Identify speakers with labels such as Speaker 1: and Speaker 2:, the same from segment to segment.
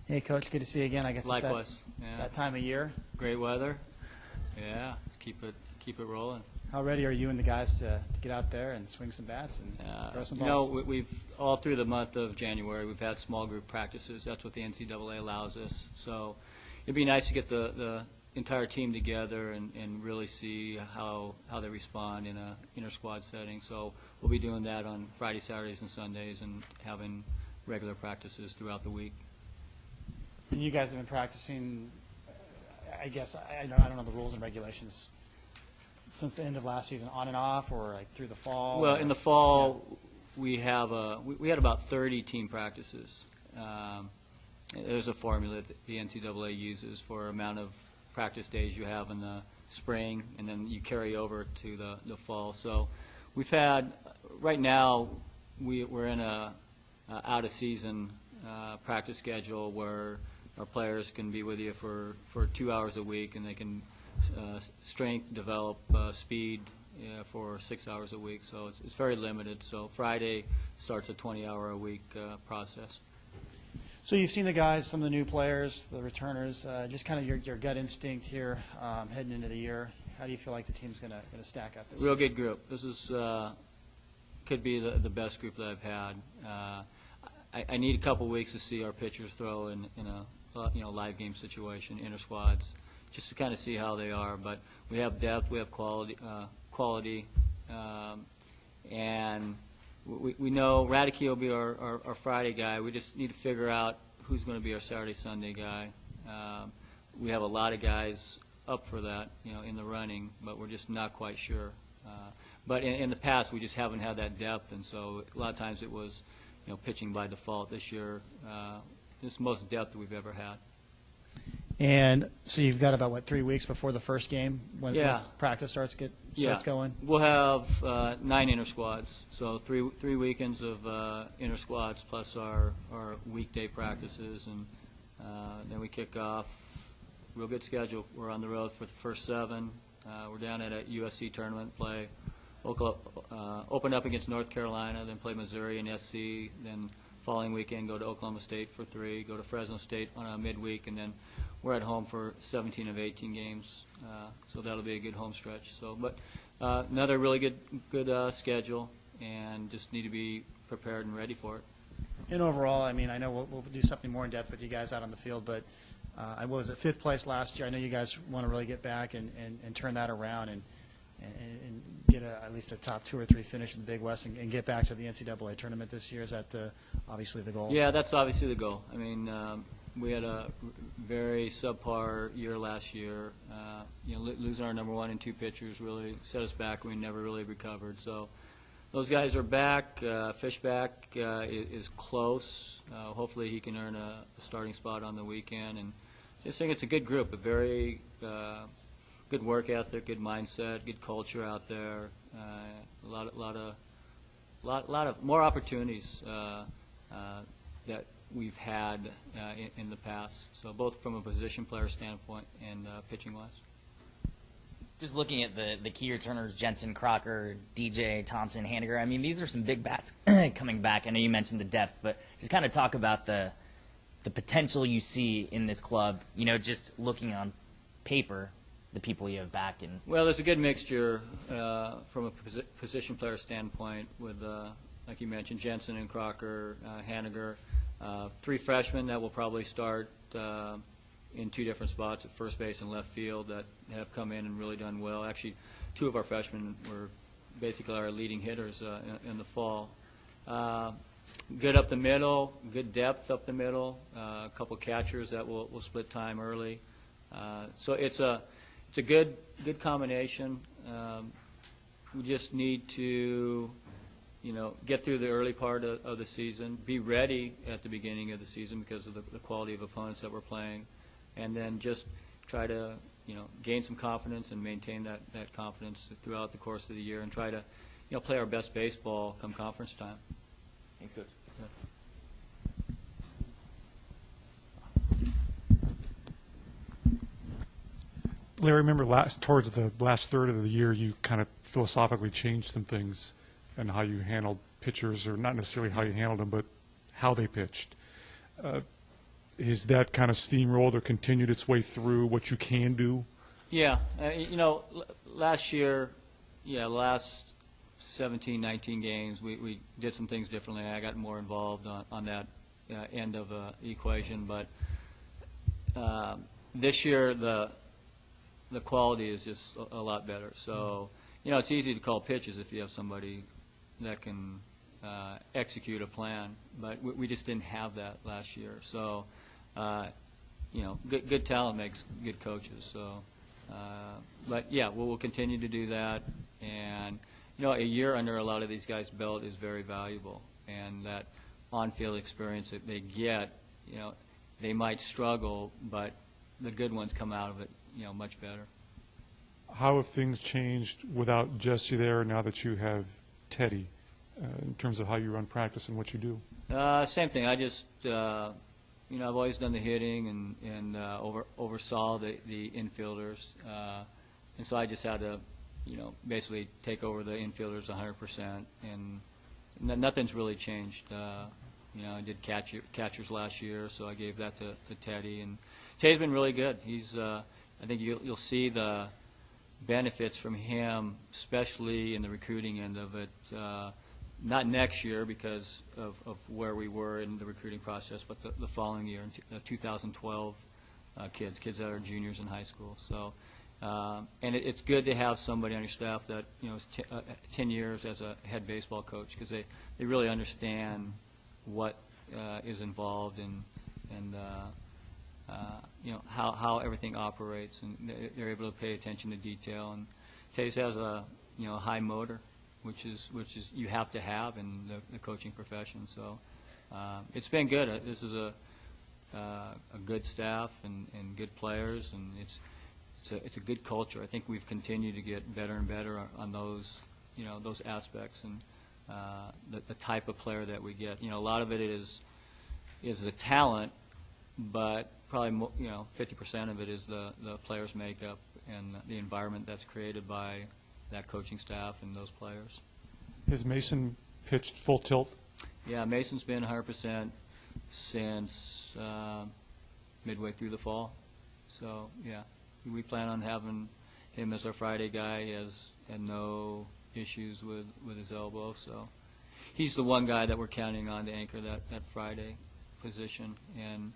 Speaker 1: Hey, Coach, good to see you again. I guess
Speaker 2: Likewise.
Speaker 1: it's
Speaker 2: Yeah.
Speaker 1: that time of year.
Speaker 2: Great weather. Yeah, let's keep it rolling.
Speaker 1: How ready are you and the guys to get out there and swing some bats and throw some balls?
Speaker 2: We've all through the month of January, we've had small group practices. That's what the NCAA allows us. So it'd be nice to get the entire team together and really see how they respond in a inter-squad setting. So we'll be doing that on Friday, Saturdays, and Sundays, and having regular practices throughout the week.
Speaker 1: And you guys have been practicing, I guess, I don't know the rules and regulations, since the end of last season, on and off, or like through the fall?
Speaker 2: Well, in the fall, we had about 30 team practices. There's a formula that the NCAA uses for amount of practice days you have in the spring, and then you carry over to the fall. So we've had, right now, we're in a out-of-season practice schedule where our players can be with you for 2 hours a week, and they can strength, develop speed for 6 hours a week. So it's very limited. So Friday starts a 20-hour-a-week process.
Speaker 1: So you've seen the guys, some of the new players, the returners, just kind of your gut instinct here heading into the year. How do you feel like the team's going to stack up this
Speaker 2: Real
Speaker 1: season?
Speaker 2: good group. This is could be the best group that I've had. I need a couple weeks to see our pitchers throw in a live game situation, inter squads, just to kind of see how they are. But we have depth, we have quality, and we know Radicke will be our Friday guy. We just need to figure out who's going to be our Saturday, Sunday guy. We have a lot of guys up for that, in the running, but we're just not quite sure. But in the past, we just haven't had that depth, and so a lot of times it was, pitching by default. This year, this is the most depth that we've ever had.
Speaker 1: And so you've got about, 3 weeks before the first game when
Speaker 2: Yeah.
Speaker 1: once practice starts going?
Speaker 2: We'll have 9 inter squads, so three weekends of inter squads plus our weekday practices, and then we kick off. Real good schedule. We're on the road for the first 7. We're down at a USC tournament, play open up against North Carolina, then play Missouri and SC, then following weekend go to Oklahoma State for 3, go to Fresno State on a midweek, and then we're at home for 17 of 18 games, so that'll be a good home stretch. So, but another really good schedule, and just need to be prepared and ready for it.
Speaker 1: And overall, I mean, I know we'll do something more in depth with you guys out on the field, but I was at 5th place last year. I know you guys want to really get back and turn that around and get at least a top 2 or 3 finish in the Big West and get back to the NCAA tournament this year. Is that obviously the goal?
Speaker 2: Yeah, that's obviously the goal. I mean, we had a very subpar year last year. Losing our number 1 and 2 pitchers really set us back, and we never really recovered. So those guys are back. Fishback is close. Hopefully he can earn a starting spot on the weekend. And just think it's a good group, a very good work ethic, good mindset, good culture out there. A lot of more opportunities that we've had in the past. So both from a position player standpoint and pitching wise.
Speaker 3: Just looking at the key returners, Jensen, Crocker, DJ, Thompson, Haniger, I mean, these are some big bats coming back. I know you mentioned the depth, but just kind of talk about the potential you see in this club, just looking on paper, the people you have back.
Speaker 2: Well, there's a good mixture from a position player standpoint with, like you mentioned, Jensen and Crocker, Haniger, 3 freshmen that will probably start in 2 different spots at first base and left field that have come in and really done well. Actually, 2 of our freshmen were basically our leading hitters in the fall. Good up the middle, good depth up the middle, a couple catchers that will split time early. So it's a good combination. We just need to get through the early part of the season, be ready at the beginning of the season because of the quality of opponents that we're playing, and then just try to, gain some confidence and maintain that confidence throughout the course of the year and try to, play our best baseball come conference time.
Speaker 3: Thanks, Coach.
Speaker 4: Larry, remember towards the last third of the year, you kind of philosophically changed some things and how you handled pitchers, or not necessarily how you handled them, but how they pitched. Has that kind of steamrolled or continued its way through what you can do?
Speaker 2: Yeah, last year, last 17, 19 games, we did some things differently. I got more involved on that end of the equation, but this year the quality is just a lot better. So, it's easy to call pitches if you have somebody that can execute a plan, but we just didn't have that last year. So, good talent makes good coaches. So, but yeah, we'll continue to do that. And a year under a lot of these guys' belt is very valuable, and that on-field experience that they get, they might struggle, but the good ones come out of it, much better.
Speaker 4: How have things changed without Jesse there now that you have Teddy in terms of how you run practice and what you do?
Speaker 2: Same thing. I just, I've always done the hitting and oversaw the infielders, and so I just had to, basically take over the infielders 100%, and nothing's really changed. I did catchers last year, so I gave that to Teddy, and Teddy's been really good. He's, I think you'll see the benefits from him, especially in the recruiting end of it. Not next year because of where we were in the recruiting process, but the following year, in 2012, kids that are juniors in high school. So, and it's good to have somebody on your staff that is 10 years as a head baseball coach, because they really understand what is involved and how everything operates, and they're able to pay attention to detail. And Tays has a high motor, which is you have to have in the coaching profession. So it's been good. This is a good staff and good players, and it's a good culture. I think we've continued to get better and better on those those aspects, and the type of player that we get. A lot of it is the talent, but probably 50% of it is the players' makeup and the environment that's created by that coaching staff and those players.
Speaker 4: Has Mason pitched full tilt?
Speaker 2: Yeah, Mason's been 100% since midway through the fall. So, yeah, we plan on having him as our Friday guy. He has had no issues with his elbow. So he's the one guy that we're counting on to anchor that Friday position. And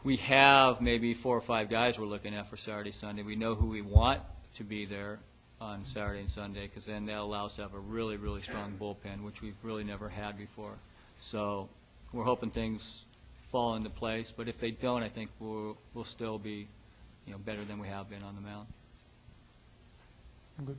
Speaker 2: we have maybe 4 or 5 guys we're looking at for Saturday, Sunday. We know who we want to be there on Saturday and Sunday, because then that allows us to have a really, really strong bullpen, which we've really never had before. So we're hoping things fall into place, but if they don't, I think we'll still be better than we have been on the mound.
Speaker 4: I'm good.